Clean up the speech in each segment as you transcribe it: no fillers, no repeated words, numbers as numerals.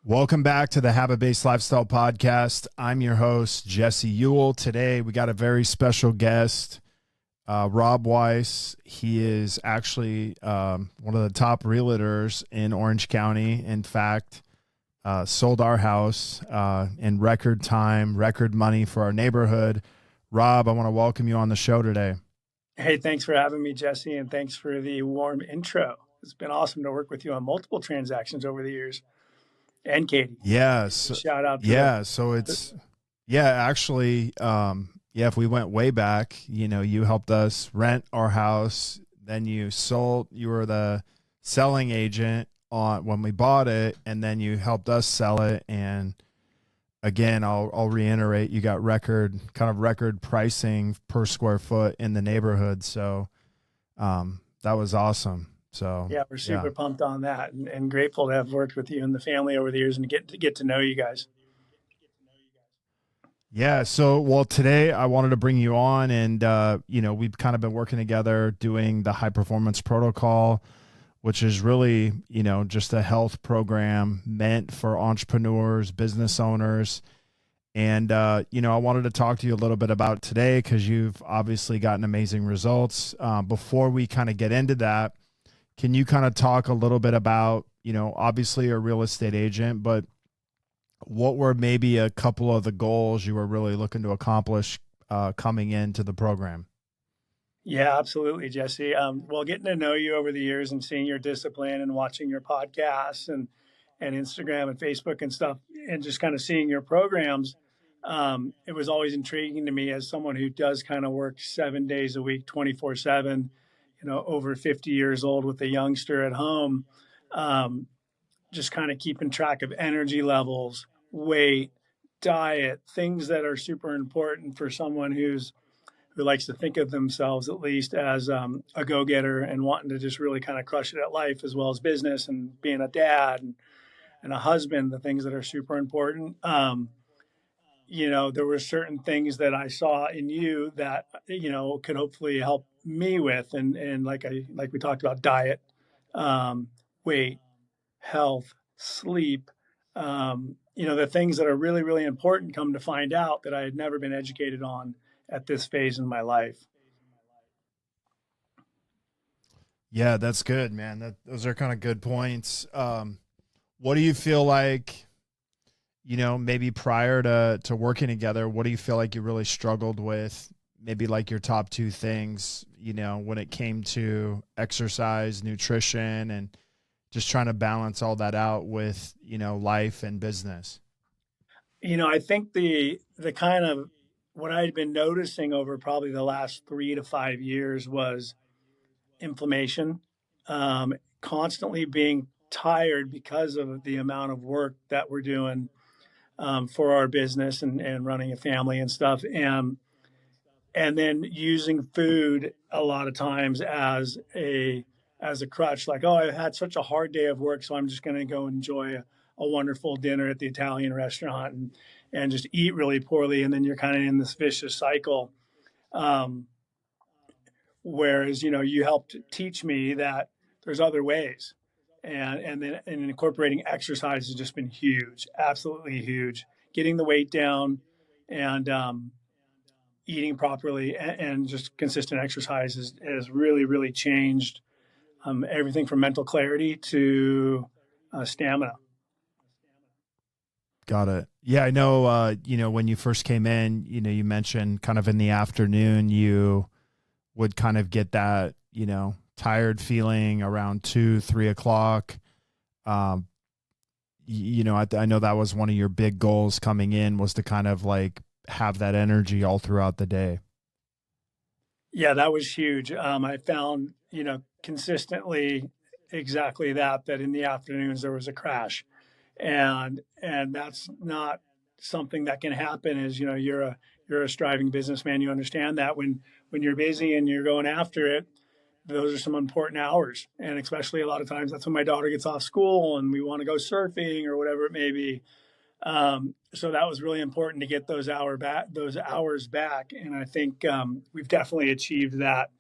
Welcome back to the Habit-Based Lifestyle Podcast. I'm your host, Jesse Ewell. Today, we got a very special guest, Rob Weiss. He is actually one of the top realtors in Orange County. In fact, sold our house in record time, record money for our neighborhood. Rob, I want to welcome you on the show today. Hey, thanks for having me, Jesse, and thanks for the warm intro. It's been awesome to work with you on multiple transactions over the years. And Katie. Yes. Shout out to yeah. So it's, actually, if we went way back, you helped us rent our house. Then you were the selling agent on when we bought it, and then you helped us sell it. And again, I'll reiterate, you got record pricing per square foot in the neighborhood. So, that was awesome. So yeah, we're super pumped on that and grateful to have worked with you and the family over the years and get to know you guys. Yeah. So, today I wanted to bring you on and, we've kind of been working together doing the high performance protocol, which is really, just a health program meant for entrepreneurs, business owners. And, I wanted to talk to you a little bit about today because you've obviously gotten amazing results. Before we kind of get into that, can you kind of talk a little bit about, obviously you're a real estate agent, but what were maybe a couple of the goals you were really looking to accomplish coming into the program? Yeah, absolutely, Jesse. Well, getting to know you over the years and seeing your discipline and watching your podcasts and Instagram and Facebook and stuff, and just kind of seeing your programs, it was always intriguing to me as someone who does kind of work 7 days a week, 24/7, over 50 years old with a youngster at home, just kind of keeping track of energy levels, weight, diet, things that are super important for someone who likes to think of themselves at least as a go-getter and wanting to just really kind of crush it at life as well as business and being a dad and a husband, the things that are super important. There were certain things that I saw in you that, could hopefully help me with. And like we talked about diet, weight, health, sleep, the things that are really, really important come to find out that I had never been educated on at this phase in my life. Yeah, that's good, man. Those are kind of good points. What do you feel like, maybe prior to working together, what do you feel like you really struggled with? Maybe like your top two things, when it came to exercise, nutrition, and just trying to balance all that out with, life and business. I think the kind of what I'd been noticing over probably the last 3 to 5 years was inflammation, constantly being tired because of the amount of work that we're doing for our business and running a family and stuff. And then using food a lot of times as a crutch, like, oh, I had such a hard day of work, so I'm just going to go enjoy a wonderful dinner at the Italian restaurant and just eat really poorly, and then you're kind of in this vicious cycle. Um, Whereas you helped teach me that there's other ways, and incorporating exercise has just been huge, absolutely huge. Getting the weight down and eating properly and just consistent exercise has really, really changed everything from mental clarity to stamina. Got it. Yeah, I know, when you first came in, you mentioned kind of in the afternoon, you would kind of get that, tired feeling around 2, 3 o'clock. Um, I know that was one of your big goals coming in, was to kind of like have that energy all throughout the day. Yeah, that was huge. I found, consistently exactly that in the afternoons there was a crash, and that's not something that can happen. As you're a striving businessman, you understand that when you're busy and you're going after it, those are some important hours, and especially a lot of times that's when my daughter gets off school and we want to go surfing or whatever it may be. So that was really important to get those hours back, and I think we've definitely achieved that.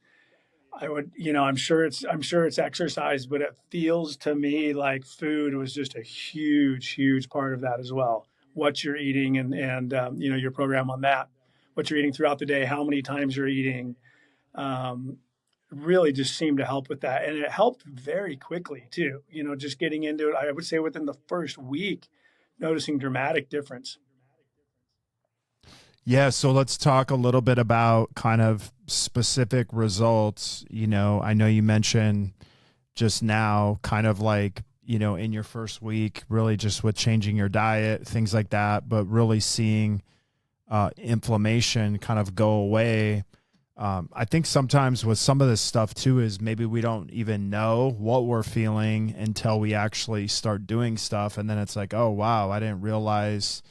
I would, I'm sure it's exercise, but it feels to me like food was just a huge part of that as well. What you're eating and your program on that, what you're eating throughout the day, how many times you're eating, um, really just seemed to help with that. And it helped very quickly too, just getting into it. I would say within the first week, noticing dramatic difference. Yeah, so let's talk a little bit about kind of specific results. I know you mentioned just now kind of like, in your first week, really just with changing your diet, things like that, but really seeing inflammation kind of go away. I think sometimes with some of this stuff too is maybe we don't even know what we're feeling until we actually start doing stuff. And then it's like, oh, wow, I didn't realize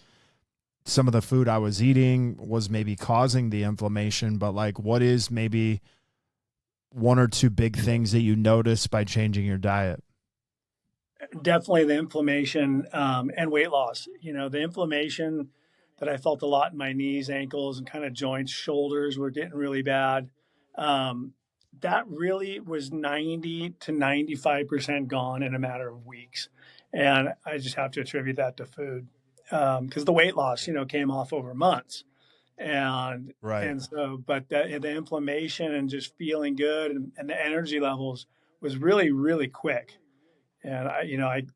some of the food I was eating was maybe causing the inflammation. But like, what is maybe one or two big things that you notice by changing your diet? Definitely the inflammation and weight loss. The inflammation that I felt a lot in my knees, ankles, and kind of joints, shoulders were getting really bad. Um, that really was 90 to 95% gone in a matter of weeks. And I just have to attribute that to food because the weight loss, came off over months. And Right. and so, but the inflammation and just feeling good and the energy levels was really, really quick. And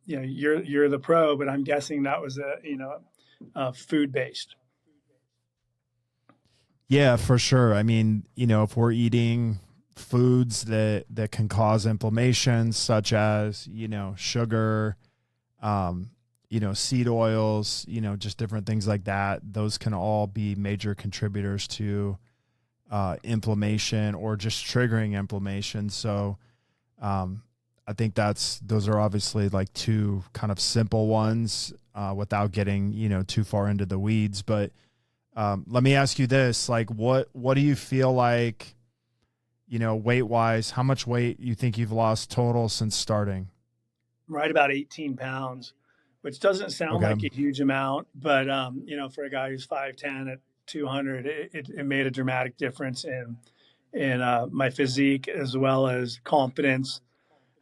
you're the pro, but I'm guessing that was food based. Yeah, for sure. I mean, if we're eating foods that can cause inflammation, such as, sugar, um, seed oils, just different things like that, those can all be major contributors to inflammation or just triggering inflammation. So um, I think those are obviously like two kind of simple ones without getting, too far into the weeds. But let me ask you this, like, what do you feel like, weight wise, how much weight you think you've lost total since starting? Right about 18 pounds, which doesn't sound Okay. like a huge amount, but for a guy who's 5'10" at 200, it made a dramatic difference in my physique as well as confidence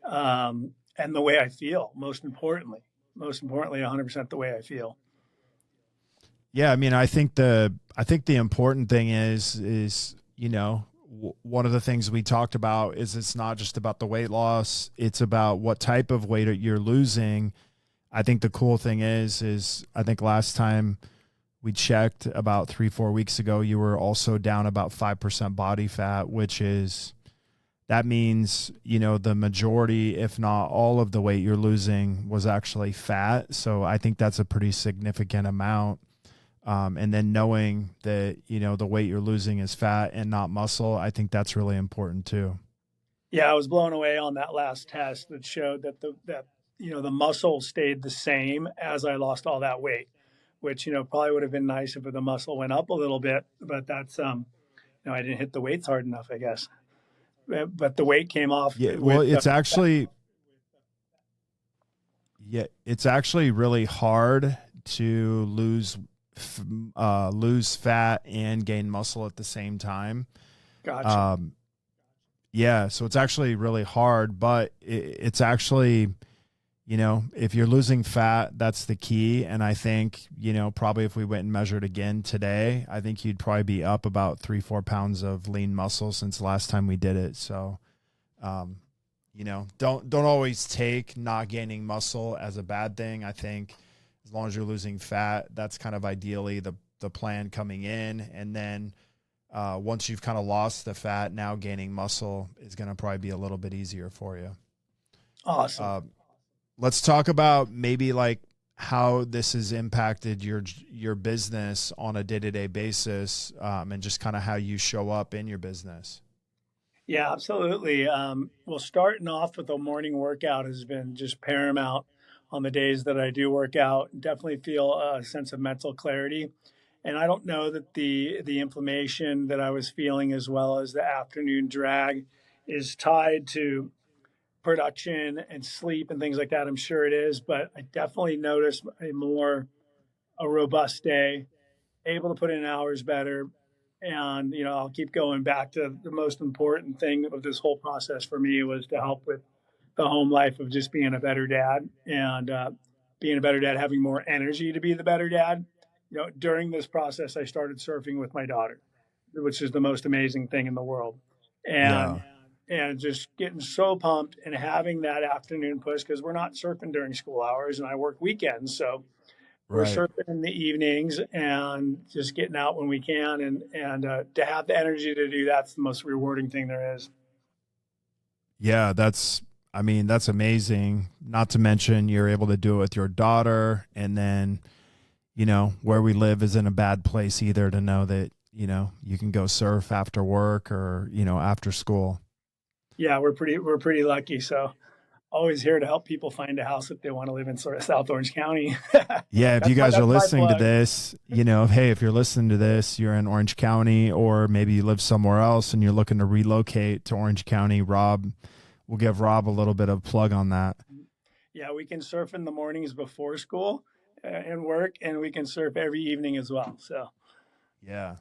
and the way I feel. Most importantly, 100% the way I feel. Yeah. I mean, I think the important thing is, one of the things we talked about is it's not just about the weight loss. It's about what type of weight you're losing. I think the cool thing is I think last time we checked about 3-4 weeks ago, you were also down about 5% body fat, that means, the majority, if not all of the weight you're losing was actually fat. So I think that's a pretty significant amount. And then knowing that, the weight you're losing is fat and not muscle, I think that's really important too. Yeah, I was blown away on that last test that showed that the muscle stayed the same as I lost all that weight, which probably would have been nice if the muscle went up a little bit, but that's I didn't hit the weights hard enough, I guess. But the weight came off Yeah. Well, with it's actually really hard to lose fat and gain muscle at the same time. gotcha. Um, yeah, so it's actually really hard, but it's actually, if you're losing fat, that's the key. And I think, probably if we went and measured again today, I think you'd probably be up about 3-4 pounds of lean muscle since the last time we did it. So, um, don't always take not gaining muscle as a bad thing. I think as long as you're losing fat, that's kind of ideally the plan coming in. And then once you've kind of lost the fat, now gaining muscle is going to probably be a little bit easier for you. Awesome. Uh, let's talk about maybe like how this has impacted your business on a day-to-day basis, and just kind of how you show up in your business. Yeah, absolutely. Well, starting off with a morning workout has been just paramount on the days that I do work out. Definitely feel a sense of mental clarity. And I don't know that the inflammation that I was feeling as well as the afternoon drag is tied to production and sleep and things like that. I'm sure it is, but I definitely noticed a robust day, able to put in hours better, And, I'll keep going back to the most important thing of this whole process for me was to help with the home life of just being a better dad and being a better dad, having more energy to be the better dad. During this process, I started surfing with my daughter, which is the most amazing thing in the world. And Yeah. and just getting so pumped and having that afternoon push because we're not surfing during school hours and I work weekends. So we're Right. surfing in the evenings and just getting out when we can. And to have the energy to do that's the most rewarding thing there is. Yeah, I mean, that's amazing. Not to mention you're able to do it with your daughter, and then, where we live isn't a bad place either to know that, you can go surf after work or, after school. Yeah, we're pretty lucky. So always here to help people find a house if they want to live in sort of South Orange County. Yeah, if you guys are that's my listening to plug. this, hey, if you're listening to this, you're in Orange County, or maybe you live somewhere else and you're looking to relocate to Orange County, we'll give Rob a little bit of plug on that. Yeah, we can surf in the mornings before school and work, and we can surf every evening as well. So Yeah.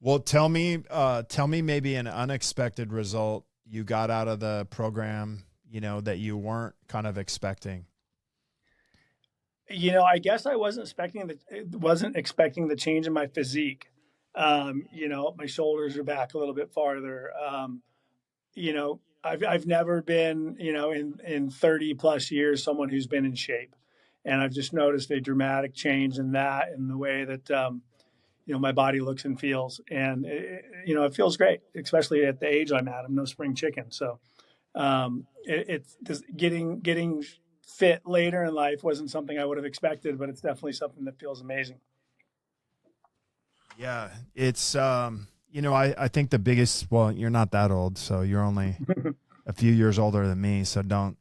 Well, tell me maybe an unexpected result you got out of the program, that you weren't kind of expecting. I guess I wasn't expecting the change in my physique. My shoulders are back a little bit farther. I've never been, in 30 plus years, someone who's been in shape. And I've just noticed a dramatic change in that and the way that, my body looks and feels. And, it feels great, especially at the age I'm at. I'm no spring chicken. So it's just getting fit later in life wasn't something I would have expected, but it's definitely something that feels amazing. Yeah, it's I think the biggest, well, you're not that old, so you're only a few years older than me, so don't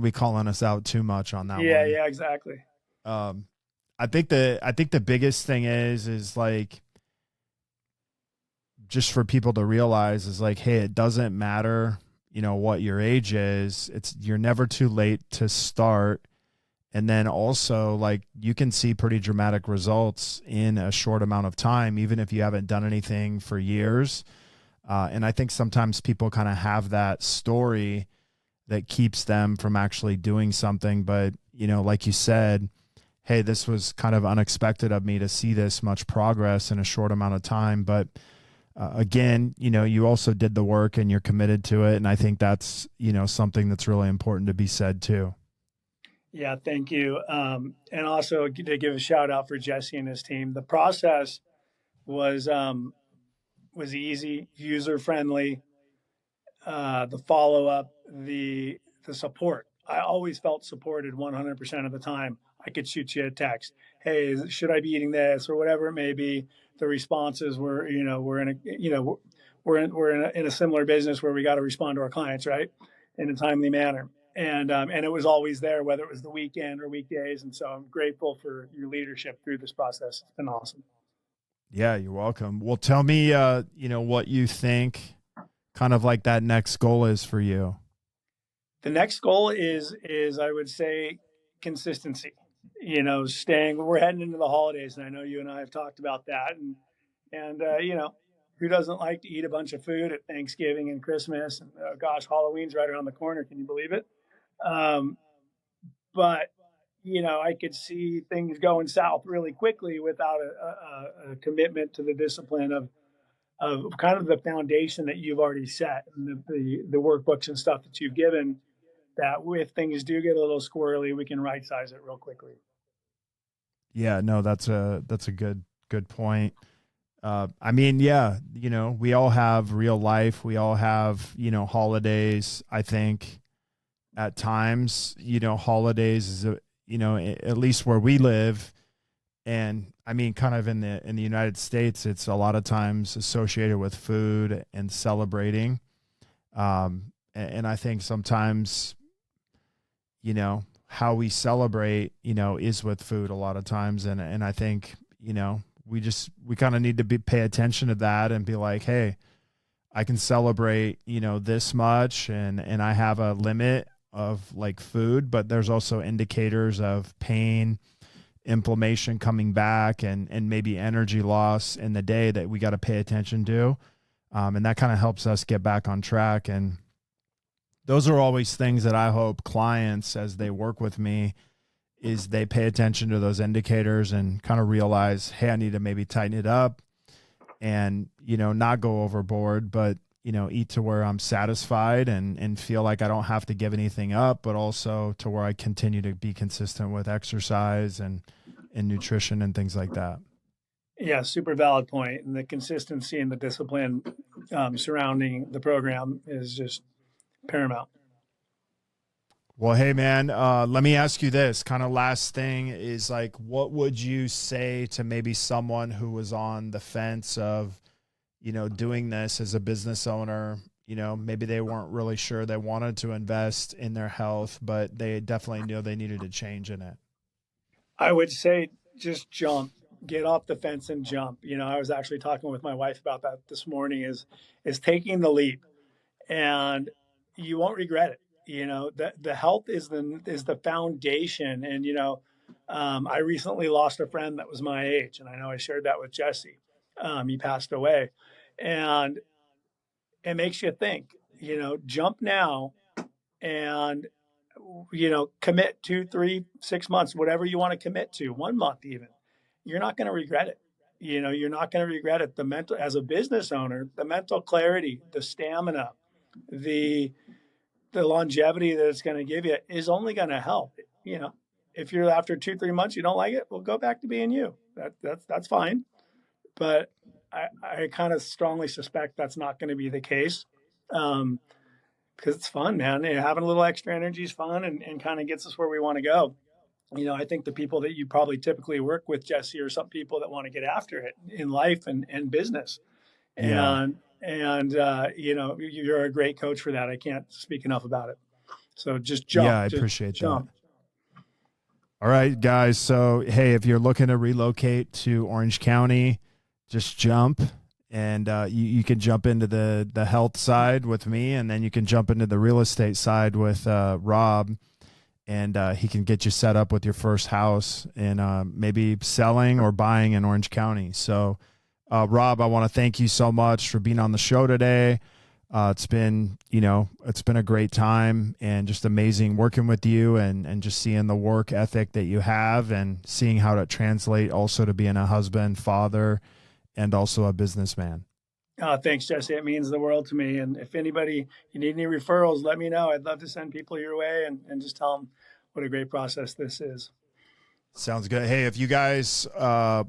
be calling us out too much on that Yeah, one. yeah, exactly. Um I think the biggest thing is like, just for people to realize, is like, hey, it doesn't matter, what your age is. You're never too late to start. And then also, like, you can see pretty dramatic results in a short amount of time, even if you haven't done anything for years. And I think sometimes people kind of have that story that keeps them from actually doing something. But, like you said, hey, this was kind of unexpected of me to see this much progress in a short amount of time. But again, you also did the work and you're committed to it. And I think that's, something that's really important to be said too. Yeah, thank you. And also to give a shout out for Jesse and his team. The process was was easy, user friendly. The follow up, the support. I always felt supported 100% of the time. I could shoot you a text, hey, should I be eating this or whatever it may be. The responses were, we're in a, we're in a similar business where we got to respond to our clients, right, in a timely manner. And it was always there, whether it was the weekend or weekdays. And so I'm grateful for your leadership through this process. It's been awesome. Yeah, you're welcome. Well, tell me, what you think kind of like that next goal is for you. The next goal is I would say consistency. Staying. We're heading into the holidays, and I know you and I have talked about that. And who doesn't like to eat a bunch of food at Thanksgiving and Christmas? And gosh, Halloween's right around the corner. Can you believe it? Um, but I could see things going south really quickly without a commitment to the discipline of kind of the foundation that you've already set and the workbooks and stuff that you've given that if things do get a little squirrely, we can right size it real quickly. Yeah, no, that's a good point. I mean, yeah, we all have real life. We all have, holidays. I think at times, holidays is, at least where we live. And I mean, kind of in the United States, it's a lot of times associated with food and celebrating. And I think sometimes, how we celebrate, is with food a lot of times. And I think, we kind of need to pay attention to that and be like, hey, I can celebrate, this much, and I have a limit of like food, but there's also indicators of pain inflammation coming back and maybe energy loss in the day that we got to pay attention to. And that kind of helps us get back on track. And those are always things that I hope clients, as they work with me, is they pay attention to those indicators and kind of realize, hey, I need to maybe tighten it up and, not go overboard, but, eat to where I'm satisfied and feel like I don't have to give anything up, but also to where I continue to be consistent with exercise and nutrition and things like that. Yeah, super valid point. And the consistency and the discipline surrounding the program is just paramount. Well, hey man, let me ask you this kind of last thing is like, what would you say to maybe someone who was on the fence of, doing this as a business owner? Maybe they weren't really sure they wanted to invest in their health, but they definitely knew they needed a change in it. I would say just jump, get off the fence and jump. I was actually talking with my wife about that this morning is taking the leap, and you won't regret it. The health is the foundation. And, I recently lost a friend that was my age, and I know I shared that with Jesse. He passed away, and it makes you think, jump now and, commit 2, 3, 6 months, whatever you want to commit to, 1 month even. You're not going to regret it. You're not going to regret it. As a business owner, the mental clarity, the stamina, the longevity that it's going to give you is only going to help. If you're after 2, 3 months, you don't like it, well, go back to being you. That's fine. But I kind of strongly suspect that's not going to be the case. Because it's fun, man. Having a little extra energy is fun and kind of gets us where we want to go. I think the people that you probably typically work with, Jesse, are some people that want to get after it in life and business. Yeah. You're a great coach for that. I can't speak enough about it. So just Yeah, jump, I just appreciate that. jump. All right, guys. So, hey, if you're looking to relocate to Orange County, just jump, and you can jump into the health side with me, and then you can jump into the real estate side with Rob, and he can get you set up with your first house and maybe selling or buying in Orange County. So, Rob, I want to thank you so much for being on the show today. It's been a great time and just amazing working with you and just seeing the work ethic that you have and seeing how to translate also to being a husband, father, and also a businessman. Thanks, Jesse. It means the world to me. And if you need any referrals, let me know. I'd love to send people your way and just tell them what a great process this is. Sounds good. Hey, if you guys, if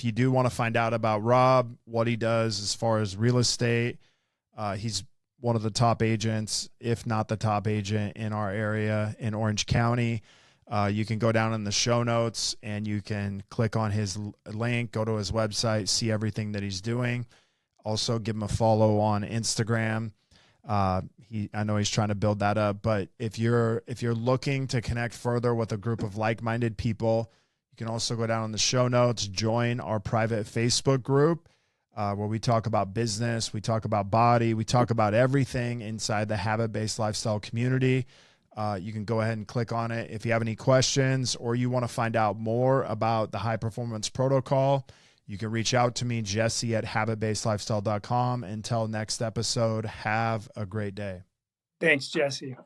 you do want to find out about Rob, what he does as far as real estate, he's one of the top agents, if not the top agent in our area in Orange County. You can go down in the show notes and you can click on his link, go to his website, see everything that he's doing. Also give him a follow on Instagram. I know he's trying to build that up, but if you're looking to connect further with a group of like-minded people, you can also go down in the show notes, join our private Facebook group, where we talk about business, we talk about body, we talk about everything inside the habit-based lifestyle community. You can go ahead and click on it. If you have any questions or you want to find out more about the high performance protocol, you can reach out to me, Jesse at habitbasedlifestyle.com. Until next episode, have a great day. Thanks, Jesse.